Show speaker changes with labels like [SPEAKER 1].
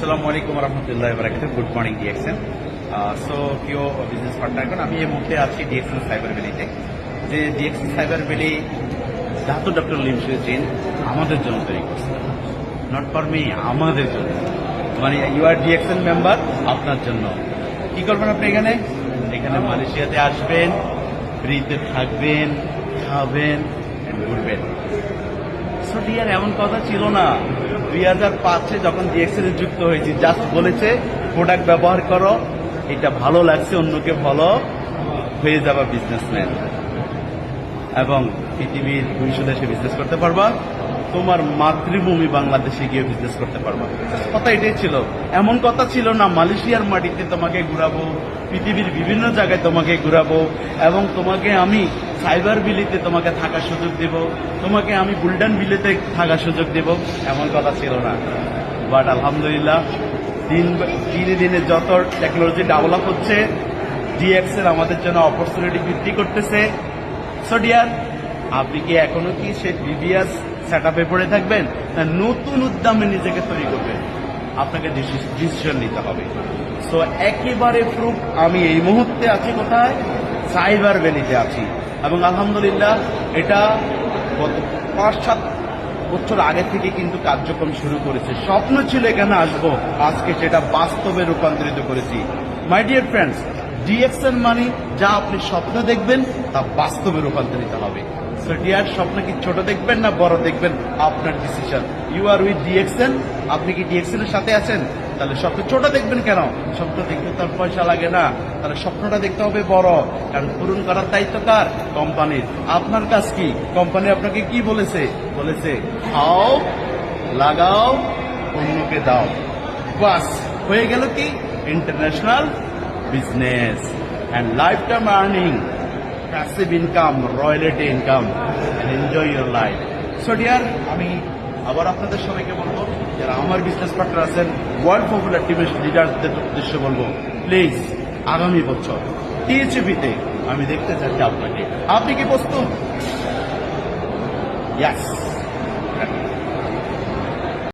[SPEAKER 1] আসসালামু আলাইকুম রহমতুল্লাহ বারাকাতুহু। Good morning DXN. সো প্রিয় বিজনেস পার্টনারগণ, আমি এই মুহূর্তে আছি ডিএক্সএন সাইবার ভ্যালিতে। যে ডিএক্সএন সাইবার ভ্যালি ধাতু ডক্টর লিমসুদ্দিন আমাদের জন্য তৈরি করছে, নট ফর মি, আমাদের জন্য। মানে ইউ আর ডিএক্সএন মেম্বার, আপনার জন্য। কি করবেন আপনি এখানে? এখানে মালয়েশিয়াতে আসবেন, ফ্রিতে থাকবেন, খাবেন, ঘুরবেন। সো ডিয়ার, এমন কথা ছিল না। 2005-এ যখন ডিএক্সএল যুক্ত হয়েছি, জাস্ট বলেছে প্রোডাক্ট ব্যবহার করো, এটা ভালো লাগছে, অন্যকে ভালো হয়ে যাবা বিজনেসম্যান, এবং পৃথিবীর 200 দেশে বিজনেস করতে পারবা, তোমার মাতৃভূমি বাংলাদেশে গিয়ে বিজনেস করতে পারবা। কথা এটাই ছিল। এমন কথা ছিল না মালয়েশিয়ার মাটিতে তোমাকে ঘুরাবো, পৃথিবীর বিভিন্ন জায়গায় তোমাকে ঘুরাবো, এবং তোমাকে আমি সাইবার বিলিতে তোমাকে থাকার সুযোগ দেব, তোমাকে আমি বুলডান বিলিতে থাকার সুযোগ দেব, এমন কথা ছিল না। বাট আলহামদুলিল্লাহ, দিনে দিনে যত টেকনোলজি ডেভেলপ হচ্ছে, ডিএক্সএল আমাদের জন্য অপরচুনিটি বৃদ্ধি করতেছে। সো ডিয়ার, আপনি কি এখনো কি সেই প্রিভিয়াস সেট আপে পড়ে থাকবেন, না নতুন উদ্যমে নিজেকে তৈরি করবেন? আপনাকে ডিসিশন নিতে হবে। সো একেবারে প্রুফ, আমি এই মুহূর্তে আছি কোথায়? সাইবার ভ্যালিতে আছি। এবং আলহামদুলিল্লাহ, এটা গত 5-7 বছর আগে থেকে কিন্তু কার্যক্রম শুরু করেছে। স্বপ্ন ছিল এখানে আসবো, আজকে সেটা বাস্তবে রূপান্তরিত করেছি। মাই ডিয়ার ফ্রেন্ডস, ডিএক্সএন মানে যা আপনি স্বপ্ন দেখবেন তা বাস্তবে রূপান্তরিত হবে। সো ডিয়ার, স্বপ্ন কি ছোট দেখবেন না বড় দেখবেন, আপনার decision. You are with DXN. আপনি কি ডিএক্সএন এর সাথে আছেন? তাহলে স্বপ্ন ছোট দেখবেন কেন? স্বপ্ন দেখতে তার পয়সা লাগে না, তাহলে স্বপ্নটা দেখতে হবে বড়। কারণ পূরণ করার দায়িত্ব কার? কোম্পানির। আপনার কাজ কি? কোম্পানি আপনাকে কি বলেছে? বলেছে খাও, লাগাও, অন্যকে দাও। বাস, হয়ে গেল কি international business and life time earning, passive income, royalty income, and enjoy your life. So dear, আমি আবার আপনাদের সবাইকে বলবো, যারা আমার বিজনেস পার্টনার আছেন, ওয়ার্ল্ড পপুলার টিমের লিডারদের উদ্দেশ্যে বলবো, প্লিজ আগামী বছর টিএচপিতে আমি দেখতে চাচ্ছি আপনাকে। আপনি কি প্রস্তুত? ইয়াস।